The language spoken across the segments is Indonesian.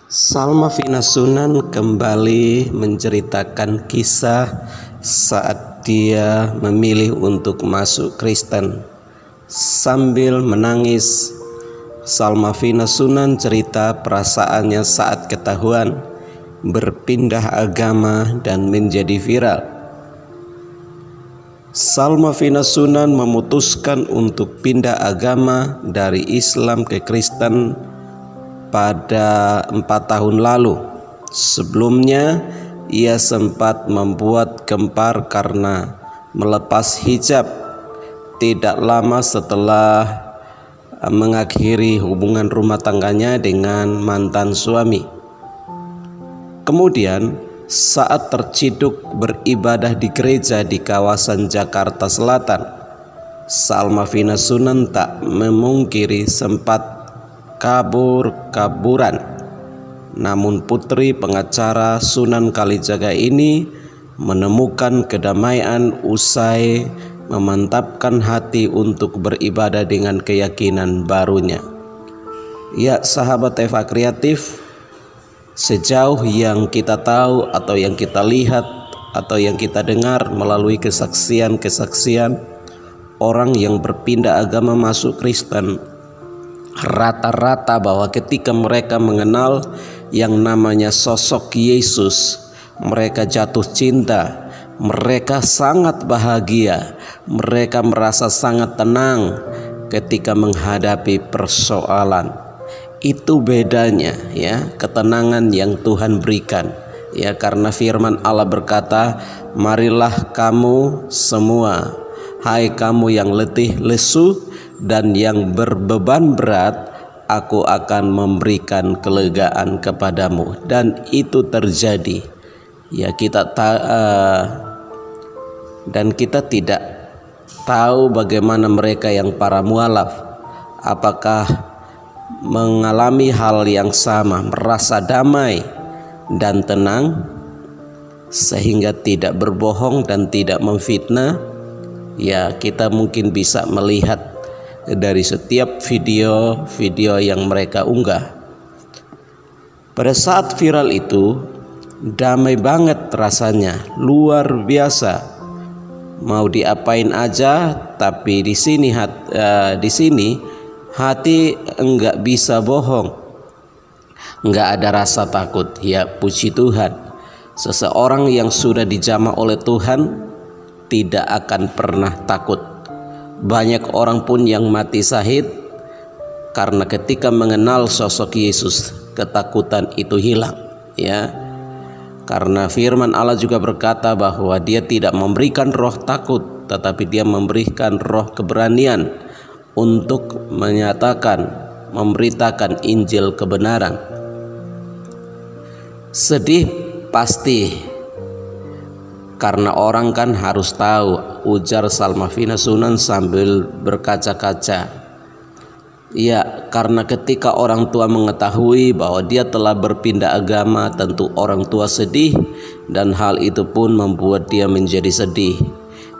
Salmavina Sunan kembali menceritakan kisah saat dia memilih untuk masuk Kristen. Sambil menangis, Salmavina Sunan cerita perasaannya saat ketahuan berpindah agama dan menjadi viral. Salmavina Sunan memutuskan untuk pindah agama dari Islam ke Kristen pada 4 tahun lalu. Sebelumnya ia sempat membuat gempar karena melepas hijab tidak lama setelah mengakhiri hubungan rumah tangganya dengan mantan suami. Kemudian saat terciduk beribadah di gereja di kawasan Jakarta Selatan, Salmavina Sunan tak memungkiri sempat kabur-kaburan. Namun putri pengacara Sunan Kalijaga ini menemukan kedamaian usai memantapkan hati untuk beribadah dengan keyakinan barunya. Ya sahabat Eva Kreatif, sejauh yang kita tahu atau yang kita lihat atau yang kita dengar melalui kesaksian-kesaksian orang yang berpindah agama masuk Kristen, rata-rata bahwa ketika mereka mengenal yang namanya sosok Yesus, mereka jatuh cinta, mereka sangat bahagia, mereka merasa sangat tenang ketika menghadapi persoalan. Itu bedanya ya, ketenangan yang Tuhan berikan ya, karena firman Allah berkata, marilah kamu semua, hai kamu yang letih lesu dan yang berbeban berat, aku akan memberikan kelegaan kepadamu. Dan itu terjadi ya, dan kita tidak tahu bagaimana mereka yang para mualaf, apakah mengalami hal yang sama, merasa damai dan tenang sehingga tidak berbohong dan tidak memfitnah. Ya, kita mungkin bisa melihat dari setiap video-video yang mereka unggah. Pada saat viral itu damai banget rasanya, luar biasa. Mau diapain aja, tapi di sini hati enggak bisa bohong, enggak ada rasa takut. Ya puji Tuhan, seseorang yang sudah dijamah oleh Tuhan tidak akan pernah takut. Banyak orang pun yang mati syahid karena ketika mengenal sosok Yesus ketakutan itu hilang ya. Karena firman Allah juga berkata bahwa Dia tidak memberikan roh takut, tetapi Dia memberikan roh keberanian untuk menyatakan, memberitakan Injil kebenaran. Sedih pasti, karena orang kan harus tahu, ujar Salmavina Sunan sambil berkaca-kaca. Ya, karena ketika orang tua mengetahui bahwa dia telah berpindah agama, tentu orang tua sedih, dan hal itu pun membuat dia menjadi sedih.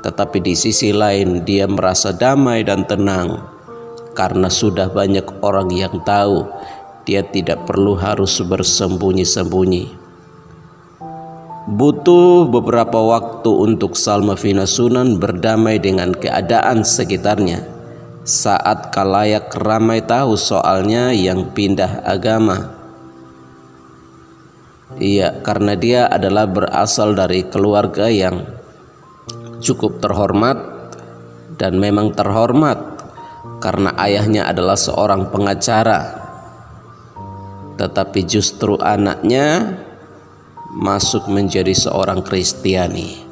Tetapi di sisi lain dia merasa damai dan tenang, karena sudah banyak orang yang tahu dia tidak perlu harus bersembunyi-sembunyi. Butuh beberapa waktu untuk Salmavina Sunan berdamai dengan keadaan sekitarnya saat khalayak ramai tahu soalnya yang pindah agama. Iya, karena dia adalah berasal dari keluarga yang cukup terhormat, dan memang terhormat karena ayahnya adalah seorang pengacara, tetapi justru anaknya masuk menjadi seorang Kristiani.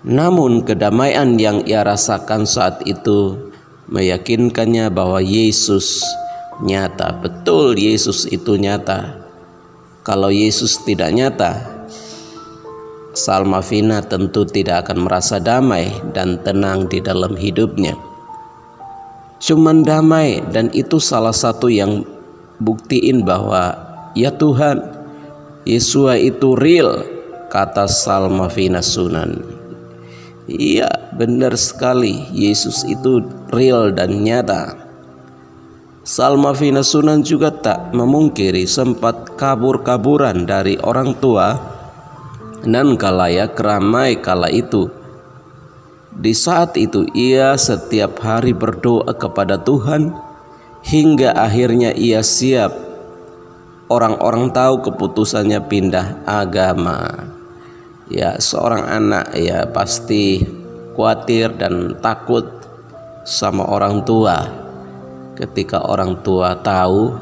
Namun kedamaian yang ia rasakan saat itu meyakinkannya bahwa Yesus nyata. Betul, Yesus itu nyata. Kalau Yesus tidak nyata, Salmavina tentu tidak akan merasa damai dan tenang di dalam hidupnya. Cuman damai, dan itu salah satu yang buktiin bahwa ya Tuhan, Yesua itu real, kata Salmavina Sunan. Iya, benar sekali, Yesus itu real dan nyata. Salma Vina Sunan juga tak memungkiri sempat kabur-kaburan dari orang tua dan khalayak ramai kala itu. Di saat itu ia setiap hari berdoa kepada Tuhan hingga akhirnya ia siap. Orang-orang tahu keputusannya pindah agama. Ya, seorang anak ya pasti khawatir dan takut sama orang tua. Ketika orang tua tahu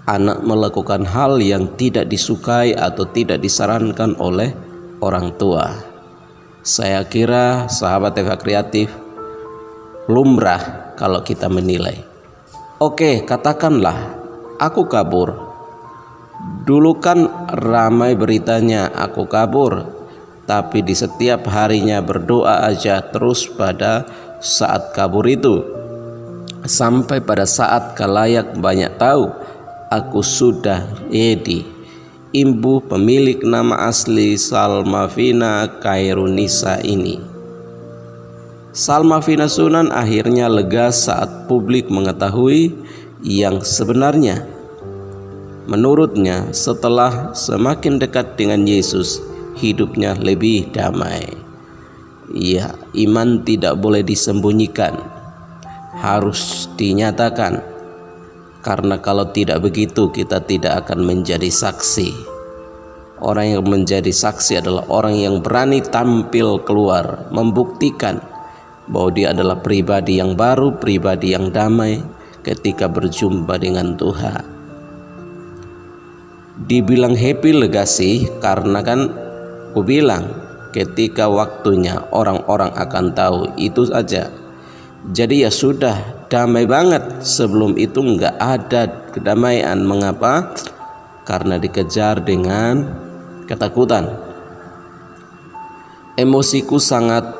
anak melakukan hal yang tidak disukai atau tidak disarankan oleh orang tua. Saya kira sahabat Eva Kreatif lumrah kalau kita menilai. Oke, katakanlah aku kabur. Dulu kan ramai beritanya aku kabur, tapi di setiap harinya berdoa aja terus pada saat kabur itu. Sampai pada saat khalayak banyak tahu aku sudah Edi, ibu pemilik nama asli Salma Vina Khairunisa ini. Salma Vina Sunan akhirnya lega saat publik mengetahui yang sebenarnya. Menurutnya, setelah semakin dekat dengan Yesus, hidupnya lebih damai. Ya, iman tidak boleh disembunyikan, harus dinyatakan, karena kalau tidak begitu kita tidak akan menjadi saksi. Orang yang menjadi saksi adalah orang yang berani tampil keluar, membuktikan bahwa dia adalah pribadi yang baru, pribadi yang damai ketika berjumpa dengan Tuhan. Dibilang happy legacy karena kan aku bilang ketika waktunya orang-orang akan tahu, itu saja. Jadi ya sudah damai banget. Sebelum itu nggak ada kedamaian. Mengapa? Karena dikejar dengan ketakutan. Emosiku sangat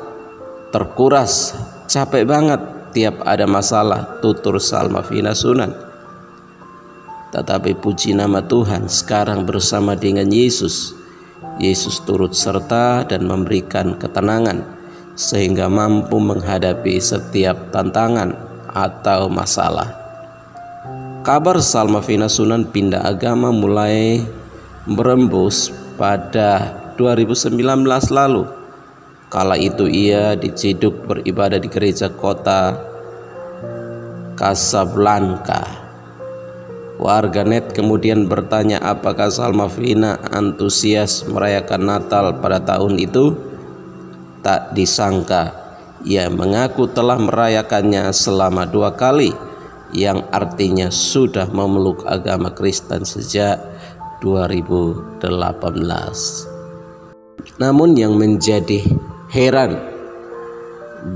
terkuras, capek banget tiap ada masalah, tutur Salma Vina Sunan. Tetapi puji nama Tuhan, sekarang bersama dengan Yesus. Yesus turut serta dan memberikan ketenangan sehingga mampu menghadapi setiap tantangan atau masalah. Kabar Salma Vina Sunan pindah agama mulai berembus pada 2019 lalu. Kala itu ia diciduk beribadah di gereja kota Casablanca. Warganet kemudian bertanya apakah Salma Vina antusias merayakan Natal pada tahun itu. Tak disangka ia mengaku telah merayakannya selama 2 kali, yang artinya sudah memeluk agama Kristen sejak 2018. Namun yang menjadi heran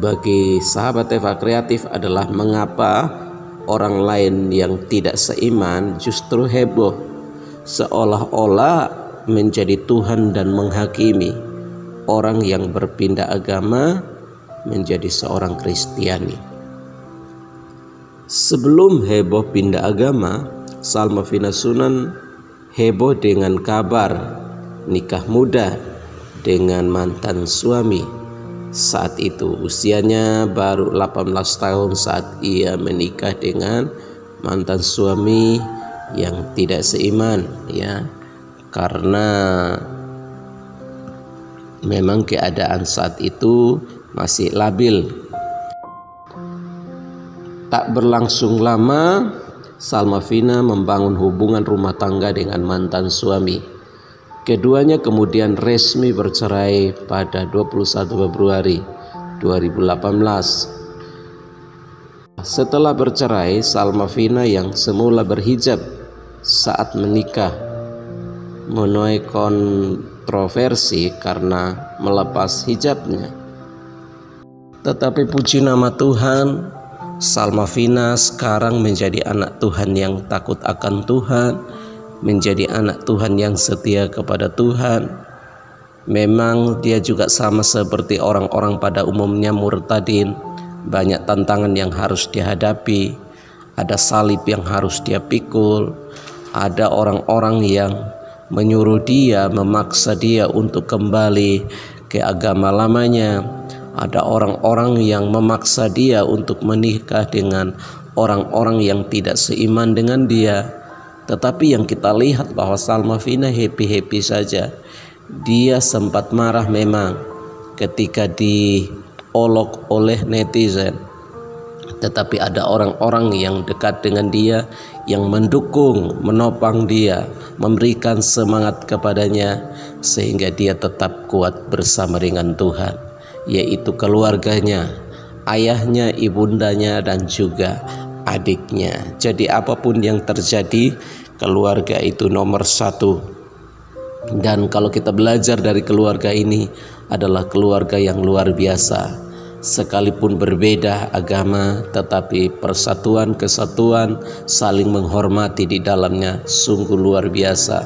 bagi sahabat Eva Kreatif adalah mengapa orang lain yang tidak seiman justru heboh, seolah-olah menjadi Tuhan dan menghakimi orang yang berpindah agama menjadi seorang Kristiani. Sebelum heboh pindah agama, Salma Vina Sunan heboh dengan kabar nikah muda dengan mantan suami. Saat itu usianya baru 18 tahun saat ia menikah dengan mantan suami yang tidak seiman, ya, karena memang keadaan saat itu masih labil. Tak berlangsung lama, Salma Vina membangun hubungan rumah tangga dengan mantan suami. Keduanya kemudian resmi bercerai pada 21 Februari 2018. Setelah bercerai, Salma Vina yang semula berhijab saat menikah menuai kontroversi karena melepas hijabnya. Tetapi puji nama Tuhan, Salma Vina sekarang menjadi anak Tuhan yang takut akan Tuhan, menjadi anak Tuhan yang setia kepada Tuhan. Memang dia juga sama seperti orang-orang pada umumnya murtadin, banyak tantangan yang harus dihadapi, ada salib yang harus dia pikul, ada orang-orang yang menyuruh dia, memaksa dia untuk kembali ke agama lamanya. Ada orang-orang yang memaksa dia untuk menikah dengan orang-orang yang tidak seiman dengan dia. Tetapi yang kita lihat bahwa Salma-Vina happy-happy saja. Dia sempat marah memang ketika diolok oleh netizen, tetapi ada orang-orang yang dekat dengan dia yang mendukung, menopang dia, memberikan semangat kepadanya sehingga dia tetap kuat bersama dengan Tuhan, yaitu keluarganya, ayahnya, ibundanya, dan juga adiknya. Jadi apapun yang terjadi, keluarga itu nomor satu. Dan kalau kita belajar dari keluarga ini, adalah keluarga yang luar biasa. Sekalipun berbeda agama, tetapi persatuan, kesatuan, saling menghormati di dalamnya sungguh luar biasa.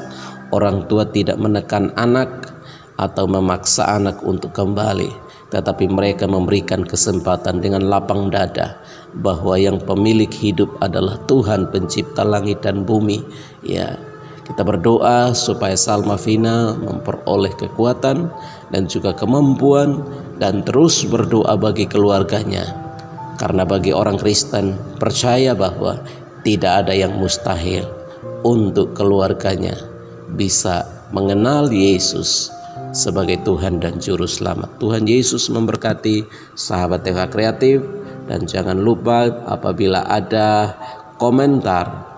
Orang tua tidak menekan anak atau memaksa anak untuk kembali, tetapi mereka memberikan kesempatan dengan lapang dada bahwa yang pemilik hidup adalah Tuhan pencipta langit dan bumi. Ya, kita berdoa supaya Salma-Vina memperoleh kekuatan dan juga kemampuan, dan terus berdoa bagi keluarganya. Karena bagi orang Kristen percaya bahwa tidak ada yang mustahil untuk keluarganya bisa mengenal Yesus sebagai Tuhan dan Juru Selamat. Tuhan Yesus memberkati sahabat TK Kreatif, dan jangan lupa apabila ada komentar,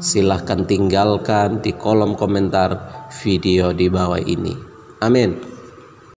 silahkan tinggalkan di kolom komentar video di bawah ini. Amin.